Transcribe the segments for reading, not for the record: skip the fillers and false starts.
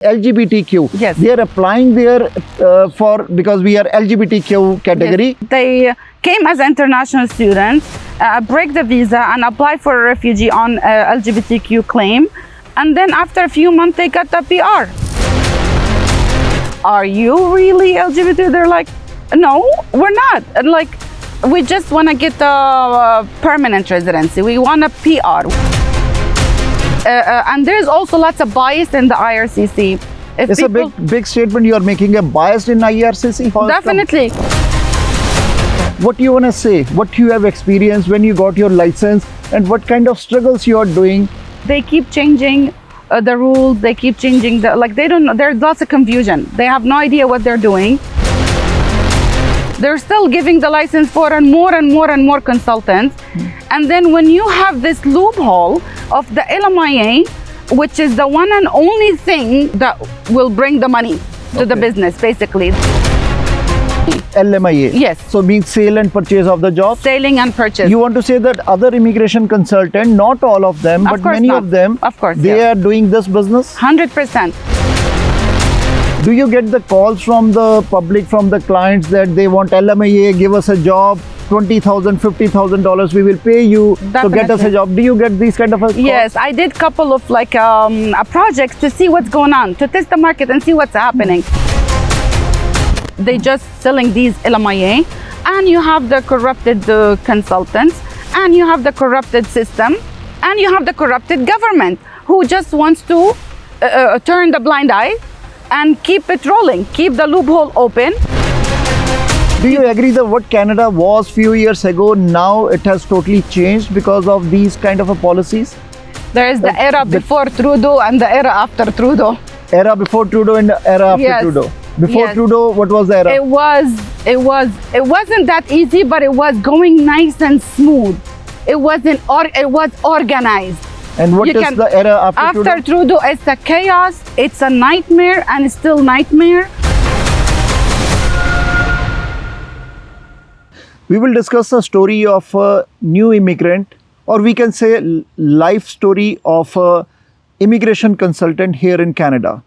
LGBTQ. Yes. They are applying there because we are LGBTQ category. Yes. They came as international students, break the visa and apply for a refugee on LGBTQ claim. And then after a few months, they got the PR. Are you really LGBT? They're like, no, we're not. And like, we just want to get the permanent residency. We want a PR. And there's also lots of bias in the IRCC. It's a big statement you are making, a bias in IRCC. Definitely. What do you want to say? What you have experienced when you got your license and what kind of struggles you are doing? They keep changing the rules. They keep changing they don't know. There's lots of confusion. They have no idea what they're doing. They're still giving the license for more and more consultants. And then when you have this loophole of the LMIA, which is the one and only thing that will bring the money to the business, basically. LMIA. Yes. So means sale and purchase of the job. Selling and purchase. You want to say that other immigration consultant, not all of them, but many of them, they are doing this business? 100%. Do you get the calls from the public, from the clients that they want LMIA, give us a job, $20,000, $50,000, we will pay you to get us a job? Do you get these kind of calls? Yes, I did couple of projects to see what's going on, to test the market and see what's happening. They just selling these LMIA, and you have the corrupted consultants, and you have the corrupted system, and you have the corrupted government who just wants to turn the blind eye and keep it rolling, keep the loophole open. Do you agree that what Canada was few years ago, now it has totally changed because of these kind of policies? There is the era before Trudeau and the era after Trudeau. Era before Trudeau and the era after Trudeau. Before Trudeau, what was the era? It wasn't that easy, but it was going nice and smooth. It was organized. And what is the era after Trudeau? After Trudeau, it's a chaos, it's a nightmare, and it's still nightmare. We will discuss the story of a new immigrant, or we can say life story of a immigration consultant here in Canada.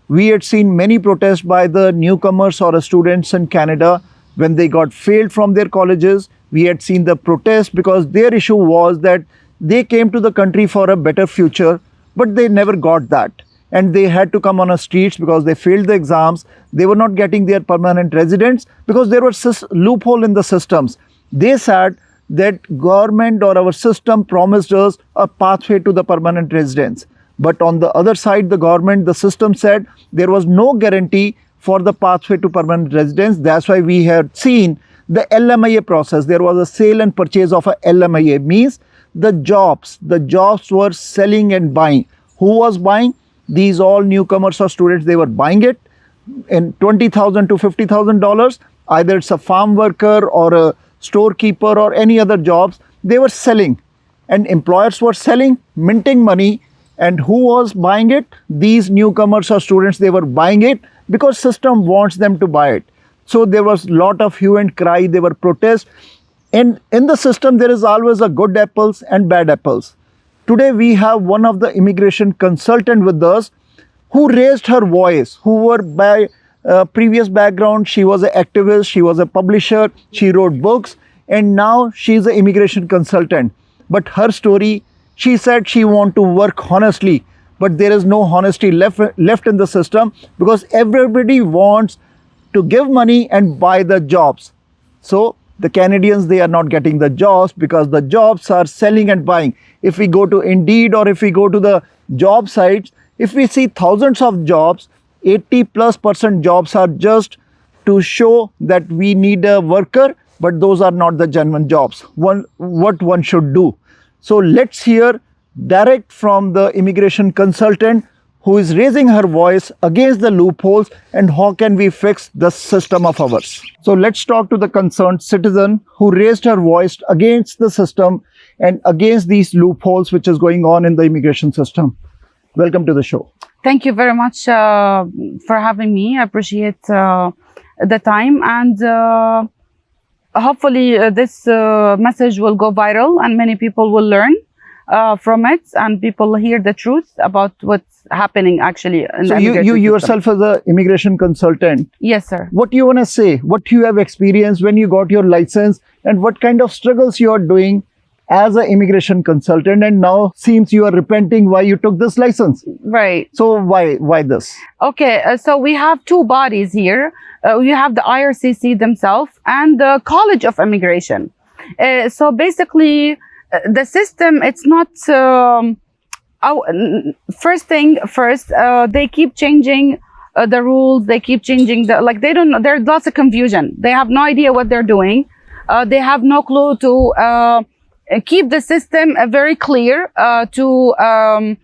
We had seen many protests by the newcomers or students in Canada when they got failed from their colleges. We had seen the protests because their issue was that they came to the country for a better future, but they never got that. And they had to come on the streets because they failed the exams. They were not getting their permanent residence because there was a loophole in the systems. They said that government or our system promised us a pathway to the permanent residence. But on the other side, the government, the system said there was no guarantee for the pathway to permanent residence. That's why we had seen the LMIA process. There was a sale and purchase of a LMIA, means the jobs were selling and buying. Who was buying? These all newcomers or students, they were buying it in $20,000 to $50,000. Either it's a farm worker or a storekeeper or any other jobs. They were selling, and employers were selling, minting money. And who was buying it? These newcomers or students, they were buying it because system wants them to buy it. So there was a lot of hue and cry, there were protests. And in the system, there is always a good apples and bad apples. Today, we have one of the immigration consultant with us who raised her voice, who were by previous background. She was an activist, she was a publisher, she wrote books, and now she's an immigration consultant. But her story, she said she wants to work honestly, but there is no honesty left in the system because everybody wants to give money and buy the jobs. So the Canadians, they are not getting the jobs because the jobs are selling and buying. If we go to Indeed or if we go to the job sites, if we see thousands of jobs, 80+% jobs are just to show that we need a worker, but those are not the genuine jobs. What one should do. So let's hear direct from the immigration consultant who is raising her voice against the loopholes and how can we fix the system of ours. So let's talk to the concerned citizen who raised her voice against the system and against these loopholes which is going on in the immigration system. Welcome to the show. Thank you very much for having me. I appreciate the time, and hopefully this message will go viral and many people will learn from it, and people hear the truth about what's happening actually in So the you immigration system. yourself as an immigration consultant, Yes, sir. what do you want to say? What you have experienced when you got your license, and what kind of struggles you are doing as an immigration consultant, and now seems you are repenting why you took this license. Right. So why this? Okay, so we have two bodies here. We have the IRCC themselves and the College of Immigration. So basically, the system, it's not, first thing first, they keep changing the rules, they keep changing like they don't know, there's lots of confusion. They have no idea what they're doing. They have no clue to keep the system very clear to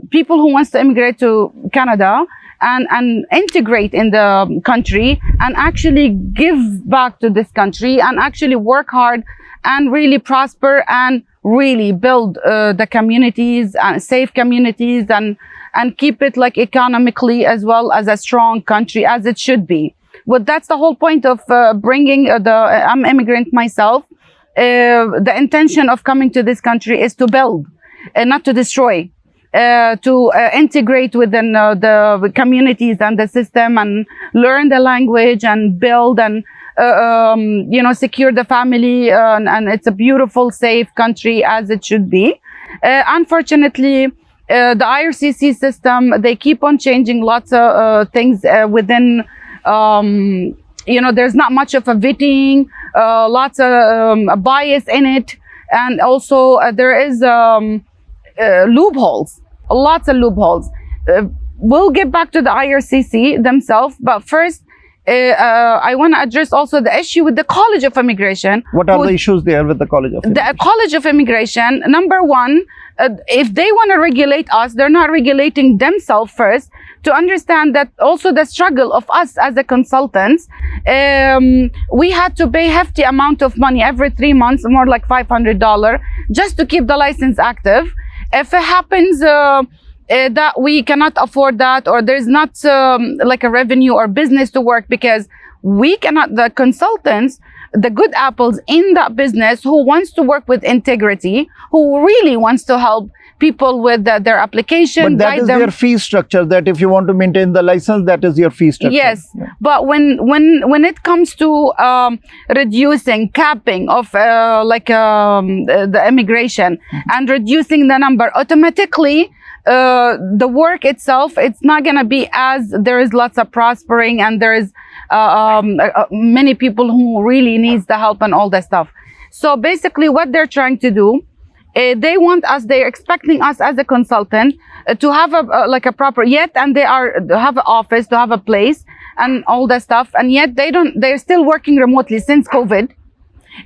people who wants to immigrate to Canada and integrate in the country and actually give back to this country and actually work hard and really prosper and really build the communities and safe communities and keep it like economically as well as a strong country as it should be. But that's the whole point of bringing I'm immigrant myself. The intention of coming to this country is to build and not to destroy, to integrate within the communities and the system and learn the language and build and secure the family, and it's a beautiful, safe country as it should be. Unfortunately, the IRCC system, they keep on changing lots of things within. There's not much of a vetting, lots of bias in it, and also there is loopholes, lots of loopholes. We'll get back to the IRCC themselves, but first I want to address also the issue with the College of Immigration. What are the issues there with the College of Immigration? The College of Immigration, number one, if they want to regulate us, they're not regulating themselves first, to understand that also the struggle of us as a consultants, we had to pay hefty amount of money every 3 months, more like $500, just to keep the license active. If it happens that we cannot afford that, or there's not like a revenue or business to work, because we cannot, the consultants, the good apples in that business who wants to work with integrity, who really wants to help people with their application, but that is their fee structure, that if you want to maintain the license, that is your fee structure. Yes, yeah. But when it comes to reducing, capping of the immigration and reducing the number, automatically the work itself, it's not going to be as there is lots of prospering and there is many people who really needs the help and all that stuff. So basically what they're trying to do, they want us, they're expecting us as a consultant to have a proper, yet, and they have an office, to have a place and all that stuff, and yet they're still working remotely since COVID.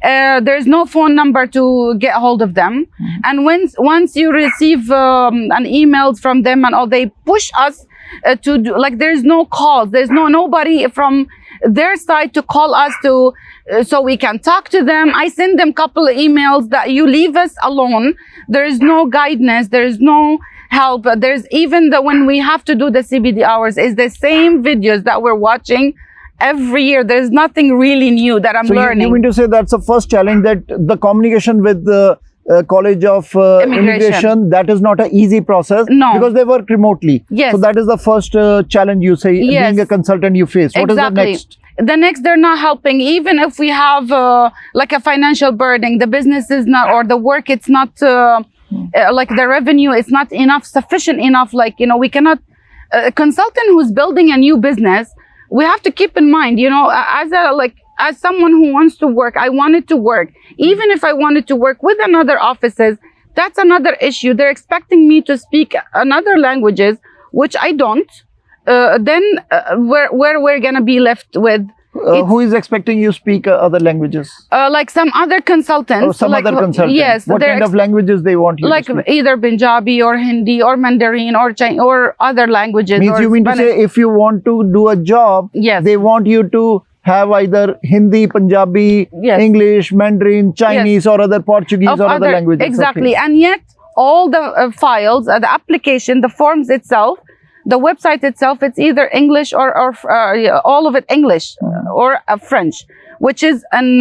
There's no phone number to get hold of them. And once you receive an emails from them and all, they push us to do, like, there's no calls, there's nobody from their side to call us to so we can talk to them. I send them couple of emails that you leave us alone. There is no guidance, there is no help. There's even when we have to do the CBD hours, is the same videos that we're watching every year. There's nothing really new that I'm learning. You mean to say that's the first challenge, that the communication with the College of Immigration, that is not an easy process? No. Because they work remotely. Yes. So that is the first challenge you say, yes, being a consultant you face. What exactly. is the next? The next, they're not helping. Even if we have like a financial burden, the business is not, or the work, it's not like the revenue is not enough, sufficient enough. Like, we cannot, a consultant who's building a new business, we have to keep in mind, as someone who wants to work, I wanted to work. Even if I wanted to work with another offices, that's another issue. They're expecting me to speak another languages, which I don't. Then where we're gonna be left with? Who is expecting you speak other languages? Like some other consultants. Oh, some other consultants. Yes. What kind of languages they want you to speak? Like either Punjabi or Hindi or Mandarin or Chinese or other languages. Means you mean to say, if you want to do a job, yes, they want you to have either Hindi, Punjabi, yes, English, Mandarin, Chinese, yes, or other Portuguese or other languages. Exactly. Okay. And yet all the files, the application, the forms itself, the website itself, it's either English or all of it English or French. which is in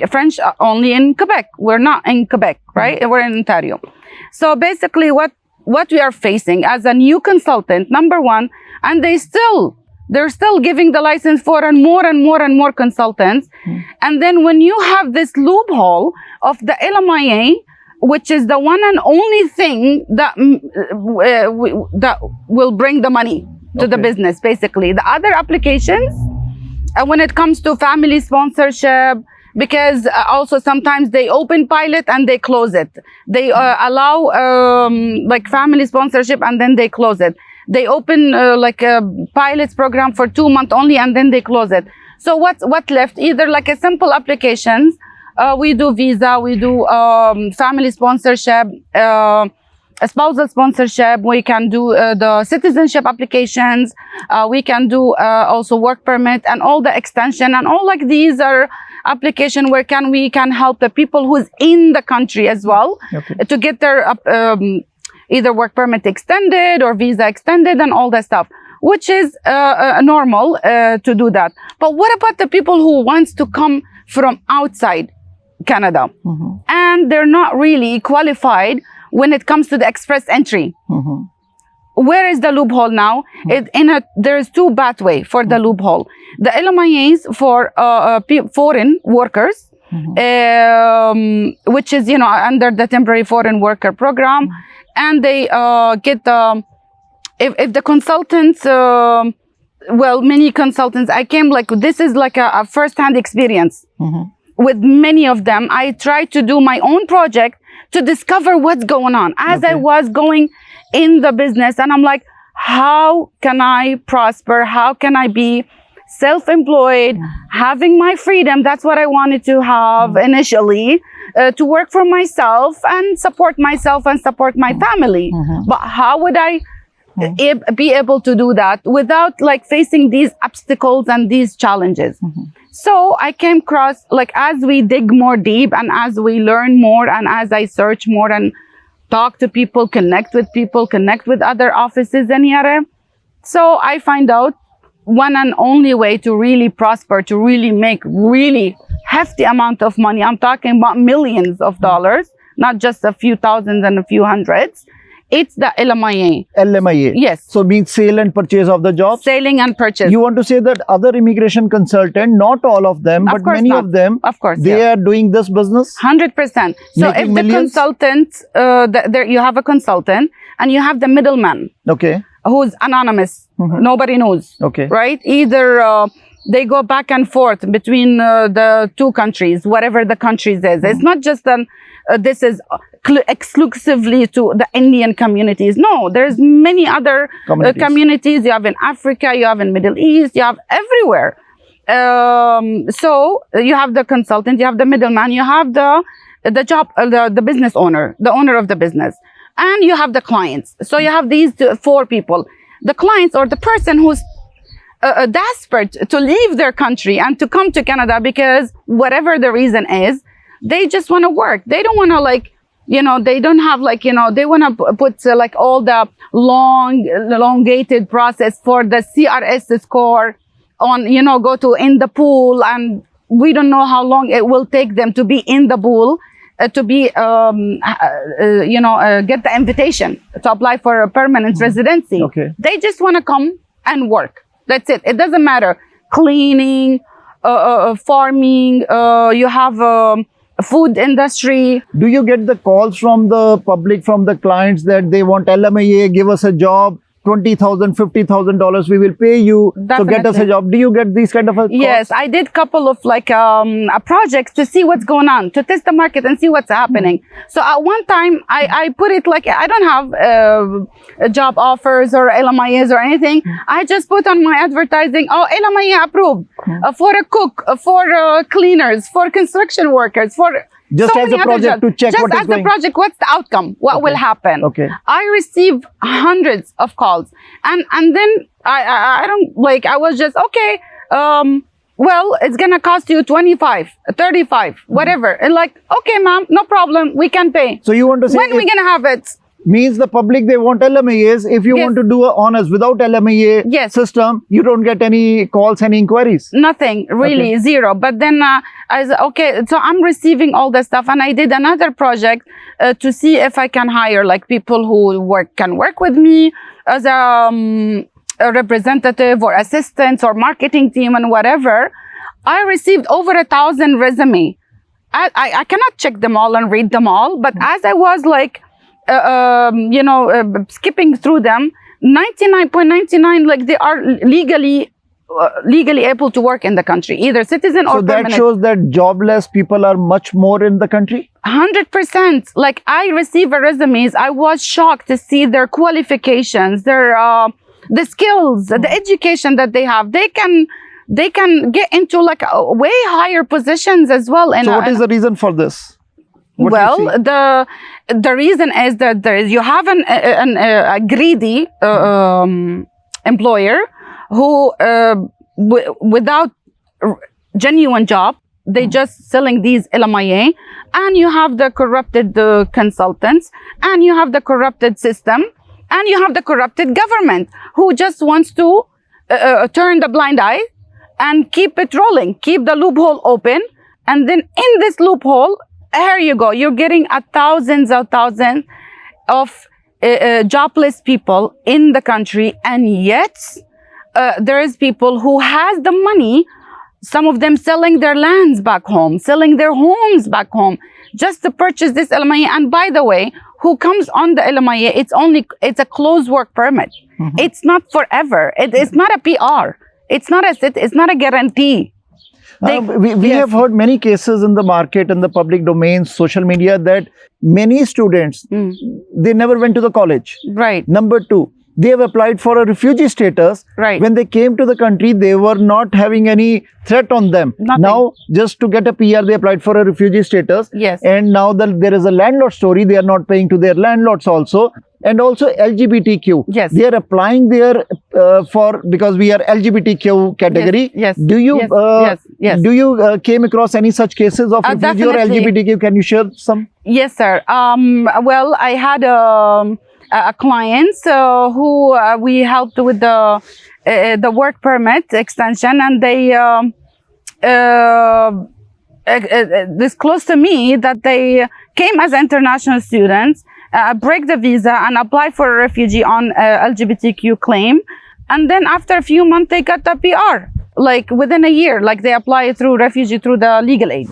French only in Quebec. We're not in Quebec, right? We're in Ontario. So basically what we are facing as a new consultant, number one, and they're still giving the license for and more consultants. And then when you have this loophole of the LMIA, which is the one and only thing that that will bring the money to the business, basically. The other applications, when it comes to family sponsorship, because also sometimes they open pilot and they close it. They allow like family sponsorship and then they close it. They open like a pilots program for 2 months only and then they close it. So what left? Either like a simple applications, we do visa, we do family sponsorship, a spousal sponsorship, we can do the citizenship applications, we can do also work permit and all the extension, and all like these are application where we can help the people who's in the country as well to get their either work permit extended or visa extended and all that stuff, which is normal to do that. But what about the people who wants to come from outside Canada and they're not really qualified when it comes to the express entry? Where is the loophole now? There's two pathways for the loophole. The LMIAs for foreign workers, which is under the temporary foreign worker program, and they get the if the consultants. Well, many consultants. I came like this is like a first-hand experience with many of them. I tried to do my own project to discover what's going on as I was going in the business, and I'm like, how can I prosper? How can I be self-employed, having my freedom? That's what I wanted to have initially, to work for myself and support myself and support my family. But how would I be able to do that without like facing these obstacles and these challenges? So I came across, like, as we dig more deep and as we learn more and as I search more and talk to people, connect with other offices in here. So I find out one and only way to really prosper, to really make really hefty amount of money. I'm talking about millions of dollars, not just a few thousands and a few hundreds. It's the LMIA. LMIA. Yes. So means sale and purchase of the job. Selling and purchase. You want to say that other immigration consultant, not all of them, but many of them, they are doing this business? 100%. So if the consultant, there you have a consultant and you have the middleman. Who's anonymous. Nobody knows. Right? Either they go back and forth between the two countries, whatever the countries is. It's not just this is exclusively to the Indian communities. No, there's many other communities. You have in Africa, you have in Middle East, you have everywhere. So you have the consultant, you have the middleman, you have the job, the business owner, the owner of the business, and you have the clients. So you have these four people. The clients, or the person who's desperate to leave their country and to come to Canada because whatever the reason is, they just want to work. They don't want to they don't have they want to put like all the elongated process for the CRS score on, go to in the pool, and we don't know how long it will take them to be in the pool, to be, get the invitation to apply for a permanent residency. They just want to come and work. That's it. It doesn't matter. Cleaning, farming, you have food industry. Do you get the calls from the public, from the clients, that they want LMIA, give us a job, $20,000, $50,000, we will pay you, so get us a job? Do you get these kind of calls? Yes, I did couple of projects to see what's going on, to test the market and see what's happening. So at one time, I put it like, I don't have job offers or LMIAs or anything. I just put on my advertising, LMIA approved, for a cook, for cleaners, for construction workers, for just as a project to check what is going. Just as a project, what's the outcome? What will happen? I received hundreds of calls, and then I don't I was just well, it's gonna cost you 25, 35, whatever. And okay, ma'am, no problem, we can pay. So you want to say, when are we gonna have it? Means the public, they want LMIAs. If you Yes. want to do a honors without LMIA Yes. system, you don't get any calls, any inquiries. Nothing really, zero. But then I said, okay, so I'm receiving all the stuff, and I did another project to see if I can hire like people who can work with me as a representative or assistant or marketing team and whatever. I received over 1,000 resume. I cannot check them all and read them all, but as I was like, skipping through them, 99.99, like they are legally able to work in the country, either citizen or So that permanent. shows that jobless people are much more in the country. 100%. Like I receive resumes, I was shocked to see their qualifications, their the skills, the education that they have. They can get into like way higher positions as well. And So what is the reason for this? What do you well, see? the reason is that you have a greedy employer who, without genuine job, they just selling these LMIA, and you have the corrupted consultants, and you have the corrupted system, and you have the corrupted government who just wants to turn the blind eye and keep it rolling, keep the loophole open, and then in this loophole, here you go. You're getting thousands of jobless people in the country, and yet there is people who has the money. Some of them selling their lands back home, selling their homes back home, just to purchase this LMIA. And by the way, who comes on the LMIA? It's a closed work permit. Mm-hmm. It's not forever. It's not a PR. It's not a guarantee. We Yes. have heard many cases in the market, in the public domain, social media, that many students, they never went to the college. Right. Number two, they have applied for a refugee status. Right. When they came to the country, they were not having any threat on them. Nothing. Now, just to get a PR, they applied for a refugee status. Yes. And now there is a landlord story. They are not paying to their landlords also. And also LGBTQ. Yes. They are applying there because we are LGBTQ category. Yes. Do you Yes. do you came across any such cases of refugee or Definitely. LGBTQ? Can you share some? Yes, sir. Well, I had a client who we helped with the work permit extension, and they disclosed to me that they came as international students, break the visa, and apply for a refugee on LGBTQ claim, and then after a few months they got the PR, like within a year, like they apply through refugee through the legal aid.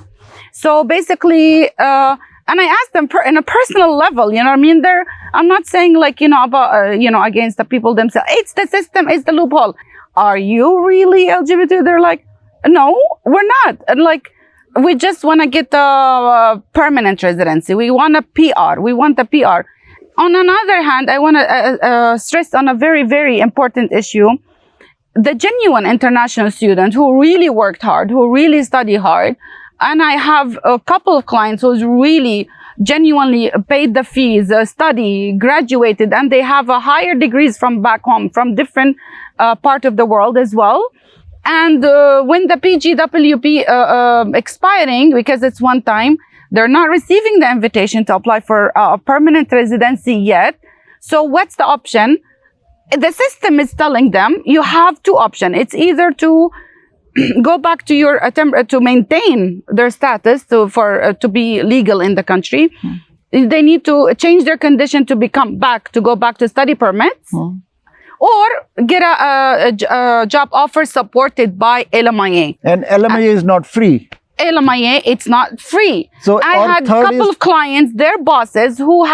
So basically, and I asked them in a personal level, you know what I mean? I'm not saying like, about, against the people themselves. It's the system, it's the loophole. Are you really LGBT? They're like, no, we're not. And like, we just want to get the permanent residency. We want a PR. We want the PR. On another hand, I want to stress on a very, very important issue. The genuine international student who really worked hard, who really studied hard, and I have a couple of clients who's really genuinely paid the fees, study, graduated, and they have a higher degrees from back home, from different part of the world as well. And when the PGWP expiring, because it's one time, they're not receiving the invitation to apply for a permanent residency yet. So what's the option? The system is telling them you have two options. It's either to go back to your attempt to maintain their status to be legal in the country. They need to change their condition to go back to study permits, or get a job offer supported by LMIA. And LMIA is not free. LMIA, it's not free. So I our had a third couple is- of clients, their bosses, who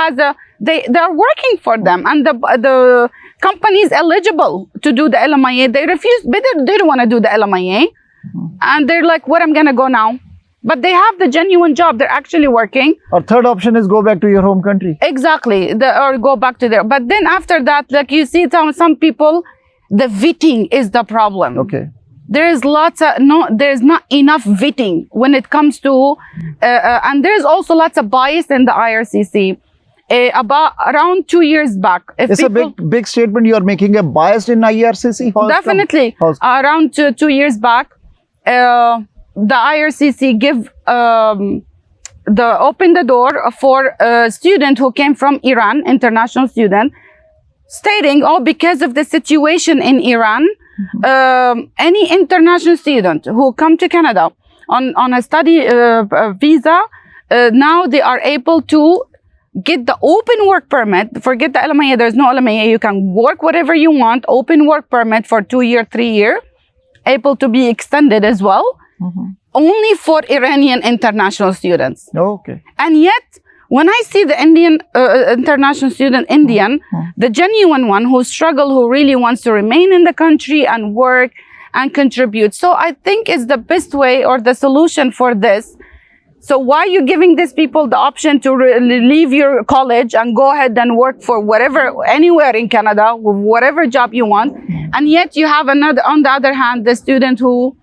they're working for them, and the company is eligible to do the LMIA. They refused, but they don't want to do the LMIA, and they're like, "Where I'm gonna go now?" But they have the genuine job; they're actually working. Our third option is go back to your home country. Exactly, or go back to there. But then after that, like you see, some people, the vetting is the problem. Okay. There's there's not enough vetting when it comes to, and there's also lots of bias in the IRCC. About around 2 years back, if It's people, a big statement you are making. A bias in IRCC? definitely around 2 years back, the IRCC give opened the door for a student who came from Iran, international student, stating, oh, because of the situation in Iran, any international student who come to Canada on a study visa, now they are able to get the open work permit. Forget the LMIA, there's no LMIA. You can work whatever you want, open work permit for 2 year, 3 year, able to be extended as well, only for Iranian international students. Okay. And yet, when I see the Indian international student, the genuine one who struggle, who really wants to remain in the country and work and contribute. So I think it's the best way or the solution for this. So why are you giving these people the option to leave your college and go ahead and work for whatever, anywhere in Canada, whatever job you want, and yet you have another, on the other hand, the student who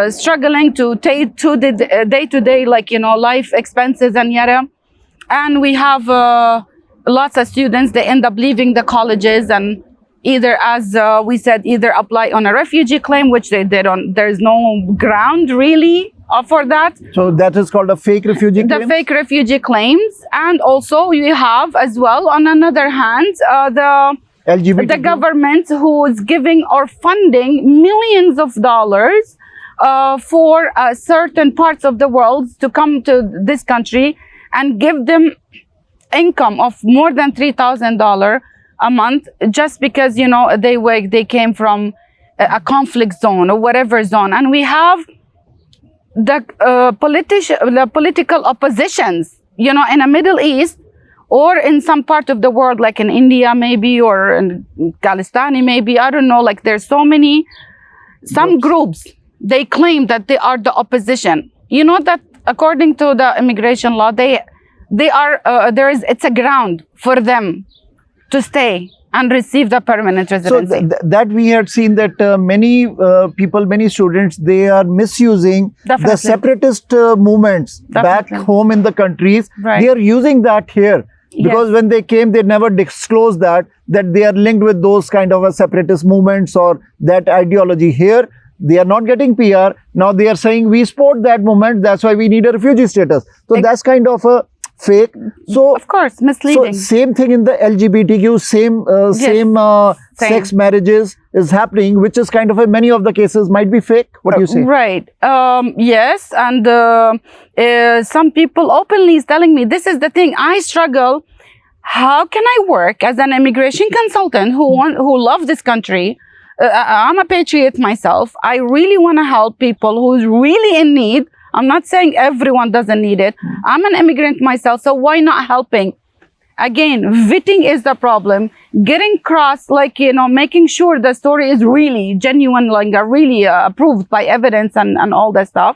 struggling to take to the day-to-day, like, you know, life expenses and yada. And we have lots of students, they end up leaving the colleges and either, as we said, either apply on a refugee claim, which they don't, there's no ground really for that. So that is called a fake refugee claim? The fake refugee claims. And also you have as well, on another hand, the LGBT government who is giving or funding millions of dollars for certain parts of the world to come to this country and give them income of more than $3,000 a month, just because, you know, they came from a conflict zone or whatever zone. And we have the political oppositions, you know, in the Middle East, or in some part of the world, like in India maybe, or in Palestine maybe, I don't know, like there's so many, some groups, they claim that they are the opposition. You know that according to the immigration law, they are, it's a ground for them to stay and receive the permanent residency. So that we had seen that many people, many students, they are misusing the separatist movements back home in the countries. Right. They are using that here. Because when they came, they never disclosed that they are linked with those kind of a separatist movements or that ideology. Here, they are not getting PR. Now they are saying we support that movement. That's why we need a refugee status. So that's kind of a fake. So of course, misleading. So same thing in the LGBTQ, same sex marriages is happening, which is kind of many of the cases might be fake. What do you say? Right. Yes. And some people openly is telling me, this is the thing, I struggle. How can I work as an immigration consultant who love this country? I'm a patriot myself. I really want to help people who's really in need. I'm not saying everyone doesn't need it. I'm an immigrant myself, so why not helping? Again, vetting is the problem. Getting cross, like, you know, making sure the story is really genuine, like really approved by evidence and all that stuff.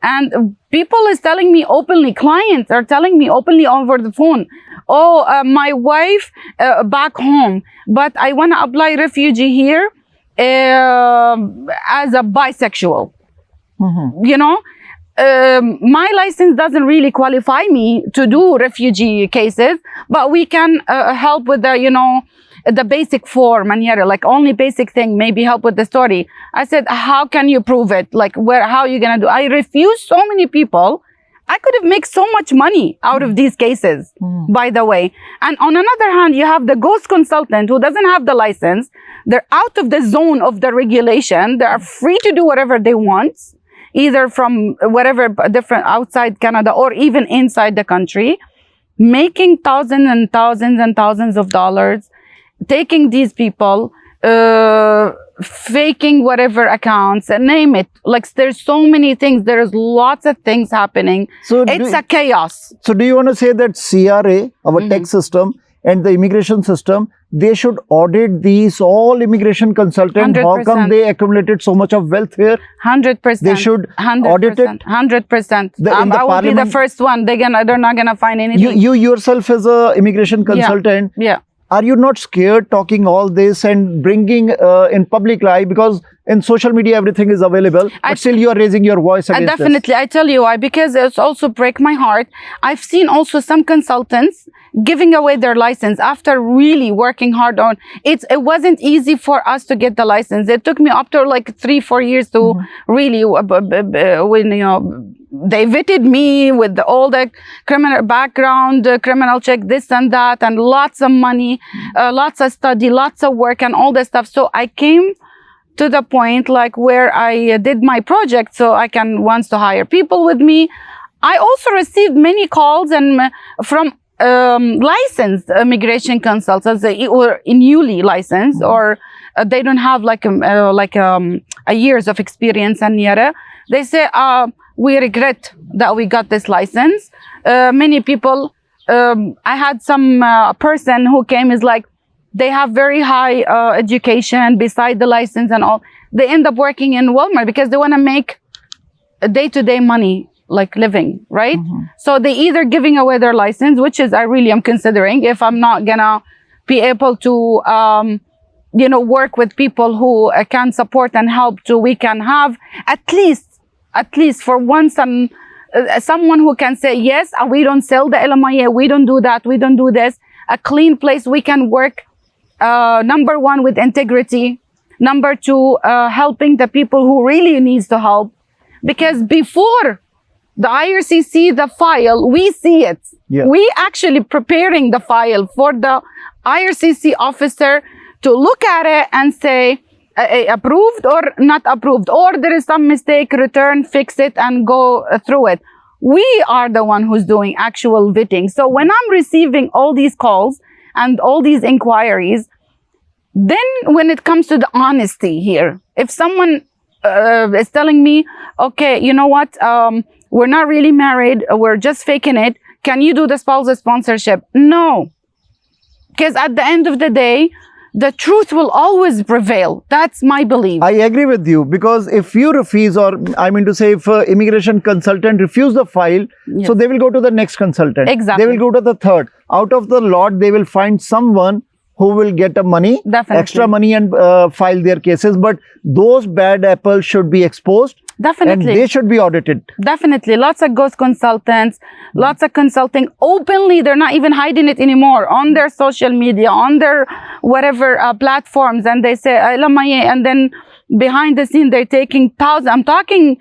And people is telling me openly, clients are telling me openly over the phone, oh, my wife back home, but I want to apply refugee here as a bisexual, you know? My license doesn't really qualify me to do refugee cases, but we can help with the, you know, the basic form and yeah, like only basic thing, maybe help with the story. I said, how can you prove it? Like how are you going to do? I refused so many people. I could have made so much money out of these cases, by the way. And on another hand, you have the ghost consultant who doesn't have the license. They're out of the zone of the regulation. They are free to do whatever they want, either from whatever different outside Canada or even inside the country, making thousands and thousands and thousands of dollars, taking these people, faking whatever accounts, and name it. Like there's so many things. There's lots of things happening. So it's a chaos. So do you want to say that CRA, our tax system, and the immigration system, they should audit these all immigration consultants? 100%. How come they accumulated so much of wealth here? 100%. They should 100%, audit it? 100%. I will be the first one. They're not gonna find anything. You yourself as a immigration consultant, yeah. Are you not scared talking all this and bringing in public life? Because in social media, everything is available, but still you are raising your voice against definitely, this. I tell you why, because it's also break my heart. I've seen also some consultants giving away their license after really working hard on it. It wasn't easy for us to get the license. It took me up to like 3-4 years to really, they vetted me with all the criminal background, criminal check, this and that, and lots of money, lots of study, lots of work, and all that stuff. So I came to the point like where I did my project, so I can wants to hire people with me. I also received many calls and from licensed immigration consultants, or newly licensed, or they don't have a years of experience and yada. They say, we regret that we got this license. Many people, I had some person who came is like, they have very high education beside the license and all. They end up working in Walmart because they want to make a day-to-day money, like living, right? So they either giving away their license, which is I really am considering if I'm not gonna be able to, work with people who can support and help, so we can have at least for once someone who can say, yes, we don't sell the LMIA, we don't do that, we don't do this. A clean place we can work, number one, with integrity. Number two, helping the people who really needs to help. Because before the IRCC, the file, we see it. Yeah. We actually preparing the file for the IRCC officer to look at it and say, approved or not approved, or there is some mistake, return, fix it, and go through it. We are the one who's doing actual vetting. So when I'm receiving all these calls and all these inquiries, then when it comes to the honesty here, if someone is telling me, okay, you know what, we're not really married, we're just faking it, can you do the spousal sponsorship? No, because at the end of the day, the truth will always prevail. That's my belief. I agree with you, because if you refuse, or I mean to say, if immigration consultant refuse the file, Yes. so they will go to the next consultant. Exactly. They will go to the third. Out of the lot, they will find someone who will get a money, Definitely. extra money, and file their cases. But those bad apples should be exposed. Definitely. And they should be audited. Definitely. Lots of ghost consultants, lots of consulting openly. They're not even hiding it anymore on their social media, on their whatever platforms. And they say, LMIA, and then behind the scene, they're taking thousands. I'm talking,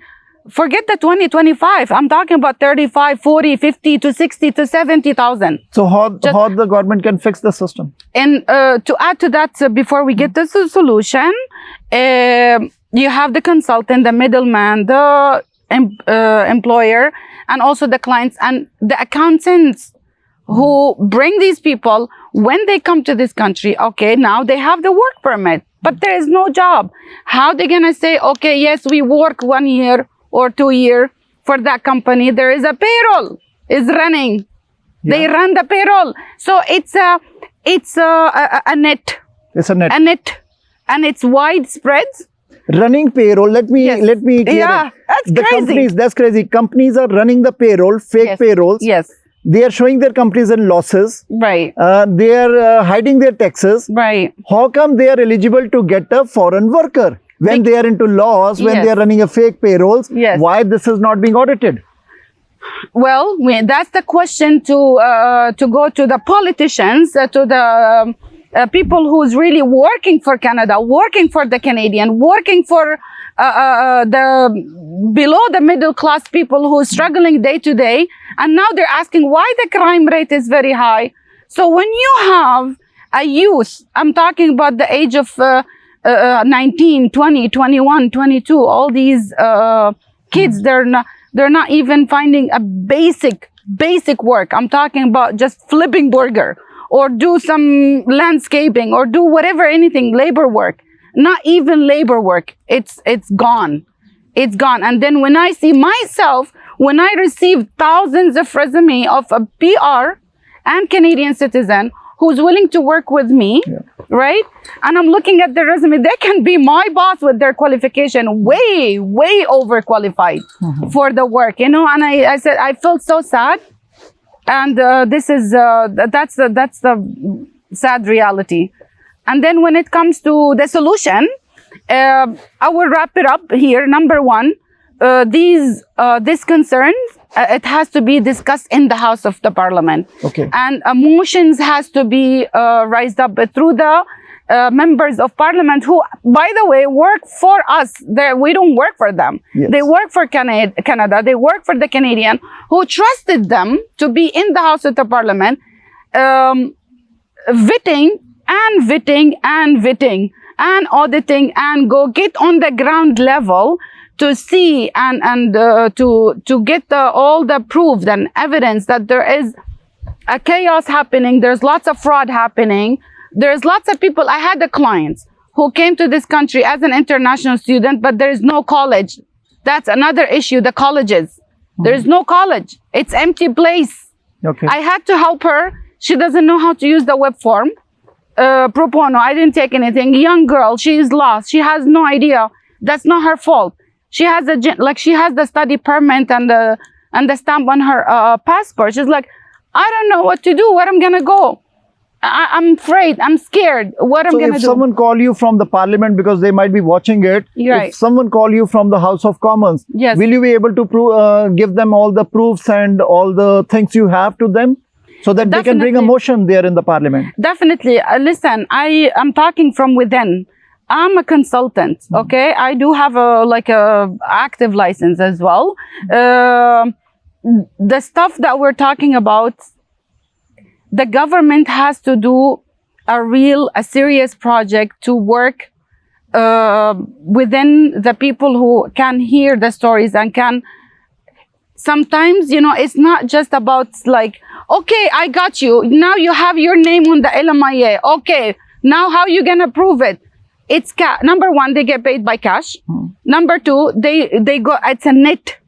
forget the 2025. I'm talking about 35, 40, 50 to 60 to 70,000. So how the government can fix the system? And to add to that, before we get to the solution, you have the consultant, the middleman, the employer, and also the clients and the accountants who bring these people when they come to this country. Okay, now they have the work permit, but there is no job. How they gonna say, okay, yes, we work 1 year or 2 years for that company? There is a payroll is running. Yeah. They run the payroll. So it's a net. It's a net. And it's widespread. Running payroll. Let me Yes. clear Yeah, it. that's the crazy. Companies, that's crazy. Companies are running the payroll, fake Yes. payrolls. Yes. They are showing their companies in losses. Right. They are hiding their taxes. Right. How come they are eligible to get a foreign worker when they are into loss, when Yes. they are running a fake payrolls? Yes. Why this is not being audited? Well, that's the question to go to the politicians, to the people who's really working for Canada, working for the Canadian, working for the below the middle class people who are struggling day to day. And now they're asking why the crime rate is very high. So when you have a youth, I'm talking about the age of 19, 20, 21, 22, all these kids, they're not even finding a basic work. I'm talking about just flipping burger or do some landscaping or do whatever, anything, labor work. Not even labor work. It's gone. It's gone. And then when I see myself, when I receive thousands of resume of a PR and Canadian citizen who's willing to work with me, right? And I'm looking at their resume, they can be my boss with their qualification, way overqualified for the work, And I said, I felt so sad. And this is, that's the sad reality. And then when it comes to the solution, I will wrap it up here. Number one, these concerns, it has to be discussed in the House of the Parliament. Okay. And motions has to be raised up through the members of parliament who, by the way, work for us. We don't work for them. Yes. They work for Canada. They work for the Canadian who trusted them to be in the House of the Parliament, vetting and auditing and go get on the ground level to see and to get all the proof and evidence that there is a chaos happening. There's lots of fraud happening. There's lots of people. I had the clients who came to this country as an international student, but there is no college. That's another issue, the colleges. There is no college. It's empty place. Okay. I had to help her. She doesn't know how to use the web form. Pro bono, I didn't take anything. Young girl, she is lost. She has no idea. That's not her fault. She has she has the study permit and the stamp on her passport. She's like, I don't know what to do. Where I'm gonna go? I'm afraid. I'm scared. What I'm gonna do? If someone call you from the parliament, because they might be watching it, Right. if someone call you from the House of Commons, Yes. will you be able to give them all the proofs and all the things you have to them, so that they can bring a Definitely. motion there in the parliament? Definitely. Listen, I'm talking from within. I'm a consultant. Okay, I do have a active license as well. The stuff that we're talking about, the government has to do a serious project to work within the people who can hear the stories and can. Sometimes, it's not just about like, okay, I got you. Now you have your name on the LMIA. Okay, now how you gonna prove it? It's number one, they get paid by cash. Number two, they go. It's a net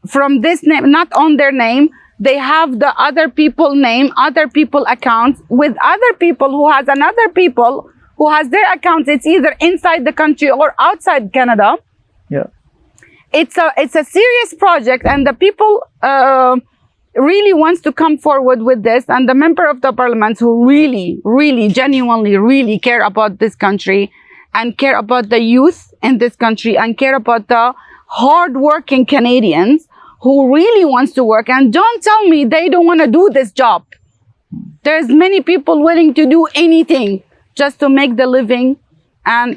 from this name, not on their name. They have the other people name, other people accounts with other people who has another people who has their accounts. It's either inside the country or outside Canada. Yeah. It's a serious project, and the people really wants to come forward with this, and the member of the parliament who really genuinely really care about this country and care about the youth in this country and care about the hard-working Canadians who really wants to work. And don't tell me they don't want to do this job. There's many people willing to do anything just to make the living and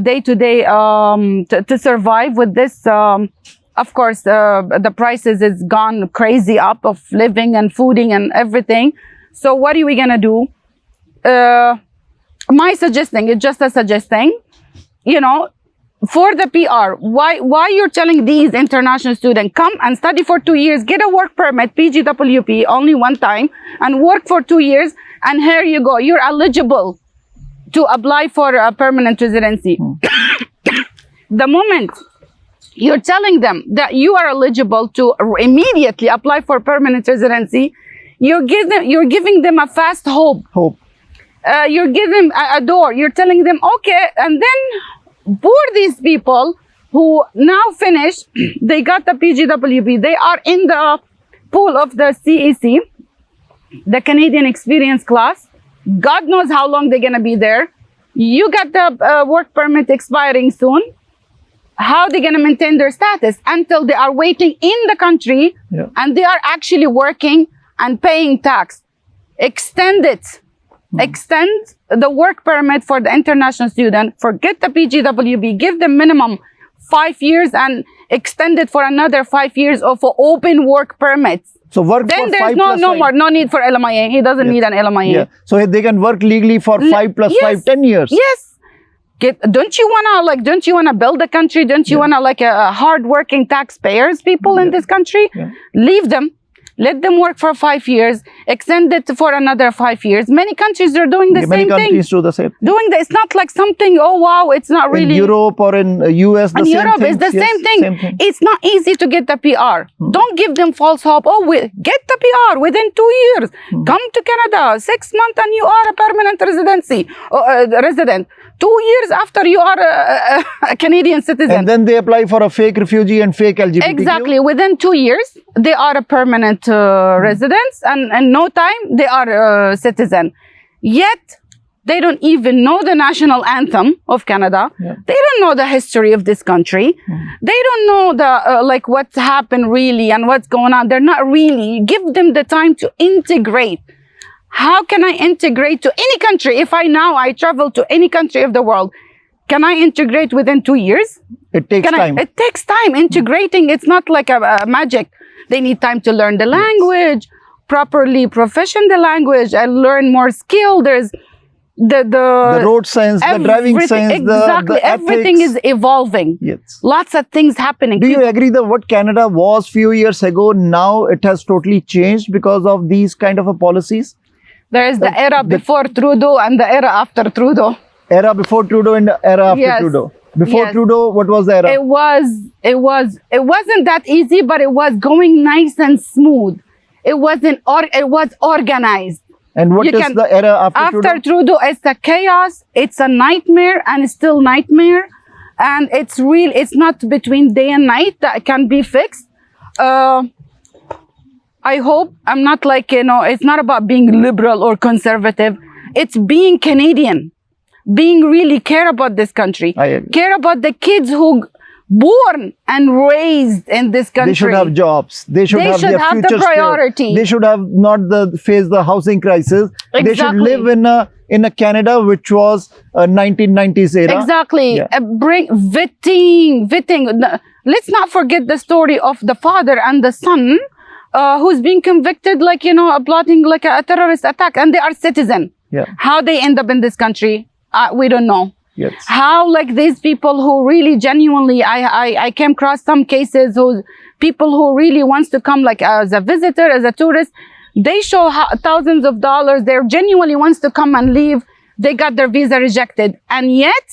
day to day to survive with this. Of course, the prices is gone crazy up of living and fooding and everything. So what are we gonna do? My suggesting, it's just a suggesting, for the PR, why you're telling these international students, come and study for 2 years, get a work permit, PGWP, only one time, and work for 2 years, and here you go, you're eligible to apply for a permanent residency. The moment you're telling them that you are eligible to immediately apply for permanent residency, you're giving them a fast hope. You're giving a door. You're telling them, okay, and then for these people who now finished, they got the PGWP, they are in the pool of the CEC, the Canadian Experience class. God knows how long they're going to be there. You got the work permit expiring soon. How are they going to maintain their status until they are waiting in the country and they are actually working and paying tax? Extend it. Extend the work permit for the international student. Forget the PGWB. Give them minimum 5 years and extend it for another 5 years of open work permits. So work then for there's 5 plus no need for LMIA. He doesn't need an LMIA. Yeah. So they can work legally for 5 plus 5, 10 years. Yes. Don't you wanna build the country? Don't you wanna hard-working taxpayers people in this country? Leave them. Let them work for 5 years, extend it for another 5 years. Many countries are doing the same thing. Many countries do the same. It's not like something, oh wow, it's not really. In Europe or in US, the in same Europe, thing. it's the same thing. Same thing. It's not easy to get the PR. Don't give them false hope. Oh, get the PR within 2 years. Come to Canada, 6 months and you are a permanent resident. 2 years after you are a Canadian citizen. And then they apply for a fake refugee and fake LGBTQ. Exactly. Within 2 years, they are a permanent residents, and in no time, they are a citizen. Yet, they don't even know the national anthem of Canada. They don't know the history of this country. They don't know the what's happened really and what's going on. They're not really. Give them the time to integrate. how can I integrate to any country? If I travel to any country of the world, can I integrate within 2 years? It takes time. It takes time integrating. It's not like a magic. They need time to learn the language, properly profession the language, and learn more skill. There's the road science, the driving science, exactly. the Everything ethics. is evolving. Yes. Lots of things happening. Do you agree that what Canada was few years ago, now it has totally changed because of these kind of policies? There is the era before Trudeau and the era after Trudeau. Era before Trudeau and era after Yes. Trudeau. Before Yes. Trudeau, what was the era? It wasn't that easy, but it was going nice and smooth. It was organized. And what You is can- the era after Trudeau? After Trudeau, it's a chaos. It's a nightmare, and it's still nightmare. And it's not between day and night that can be fixed. I hope I'm not like, it's not about being liberal or conservative. It's being Canadian, being really care about this country, I agree. care about the kids who born and raised in this country. They should have jobs. They should have their have the future secured. priority. They should have not face the housing crisis. They should Exactly. live in a Canada which was a 1990s era. Exactly. Yeah. Bring vetting. Let's not forget the story of the father and the son who's being convicted, plotting like a terrorist attack, and they are citizen. Yeah. How they end up in this country, we don't know. Yes. How these people who really genuinely, I came across some cases people who really wants to come as a visitor, as a tourist. They show thousands of dollars. They genuinely wants to come and leave. They got their visa rejected. And yet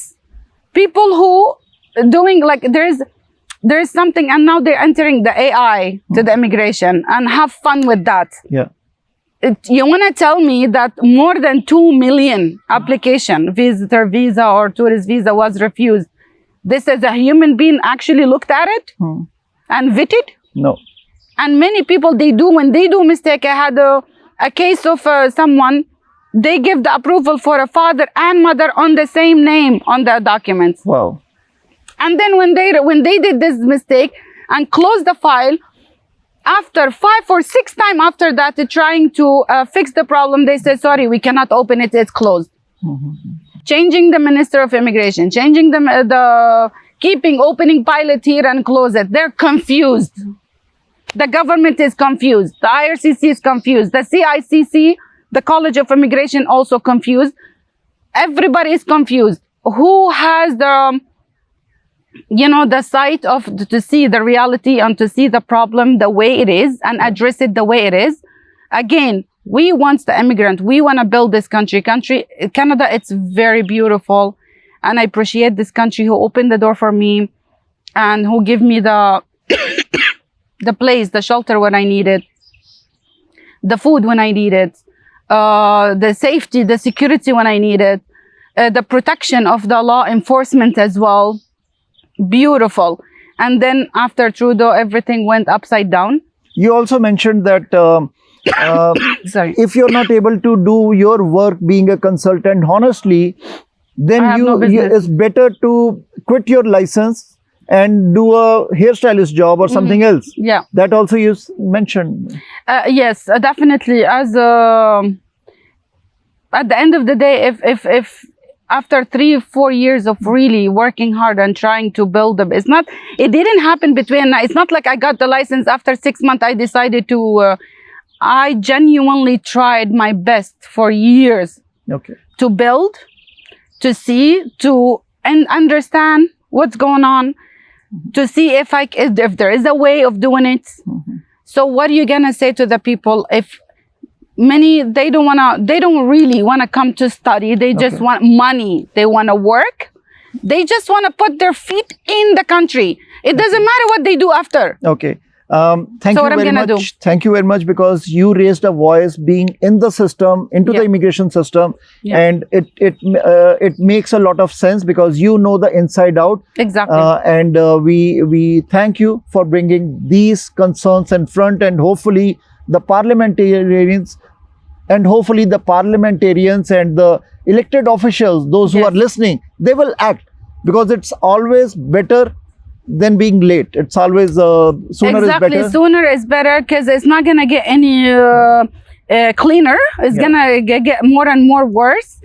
people who doing there's something, and now they're entering the AI to the immigration and have fun with that. Yeah. You want to tell me that more than 2 million application, visitor visa or tourist visa, was refused? This is a human being actually looked at it and vetted? No. And many people, when they do mistake. I had a case of someone, they give the approval for a father and mother on the same name on the documents. Wow. And then when they did this mistake and closed the file, after 5 or 6 times after that, trying to fix the problem, they said, sorry, we cannot open it, it's closed. Changing the Minister of Immigration, changing the opening pilot here and close it. They're confused. The government is confused. The IRCC is confused. The CICC, the College of Immigration, also confused. Everybody is confused. Who has the sight to see the reality and to see the problem the way it is and address it the way it is? Again, we want the immigrant. We want to build this country. Canada, it's very beautiful. And I appreciate this country who opened the door for me and who give me the place, the shelter when I need it, the food when I need it, the safety, the security when I need it, the protection of the law enforcement as well. Beautiful. And then after Trudeau, everything went upside down. You also mentioned that Sorry. if you're not able to do your work being a consultant honestly, then I have no business. it's better to quit your license and do a hairstylist job or something else. Yeah. That also you mentioned. Yes, definitely. As at the end of the day, if after 3-4 years of really working hard and trying to build it didn't happen it's not like I got the license after 6 months. I decided to. I genuinely tried my best for years Okay. to build, to see, and understand what's going on, to see if there is a way of doing it. So what are you gonna say to the people if many they don't really wanna come to study, they just want money, they wanna work, they just wanna put their feet in the country. It doesn't matter what they do after. Okay. Thank So you what I'm very gonna much. do? Thank you very much because you raised a voice being in the system, into the Yeah. immigration system, Yeah. and it makes a lot of sense because you know the inside out. Exactly. And we thank you for bringing these concerns in front, and hopefully the parliamentarians and the elected officials, those who Yes. are listening, they will act because it's always better than being late. It's always sooner is Exactly. better. Sooner is better because it's not gonna get any cleaner. It's gonna get more and more worse.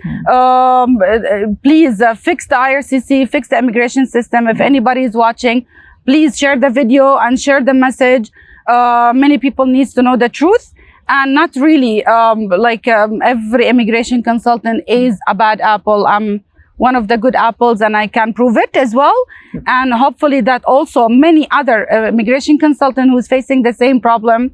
Please fix the IRCC, fix the immigration system. If anybody is watching, please share the video and share the message. Many people need to know the truth, and not really every immigration consultant is a bad apple. I'm one of the good apples, and I can prove it as well. And hopefully that also many other immigration consultant who's facing the same problem,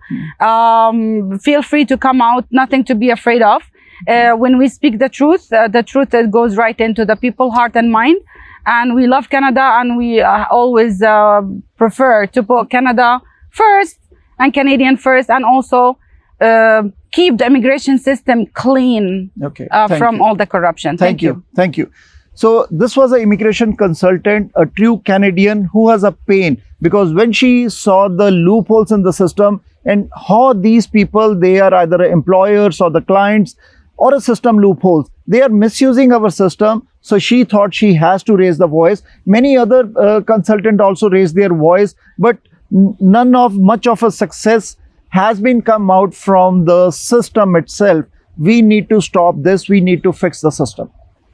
feel free to come out, nothing to be afraid of. When we speak the truth that goes right into the people heart and mind. And we love Canada, and we always prefer to put Canada first and Canadian first, and also keep the immigration system clean from all the corruption. Thank you. Thank you. So this was an immigration consultant, a true Canadian who has a pain, because when she saw the loopholes in the system and how these people, they are either employers or the clients or a system loopholes, they are misusing our system. So she thought she has to raise the voice. Many other consultants also raised their voice, but much of a success has been come out from the system itself. We need to stop this. We need to fix the system.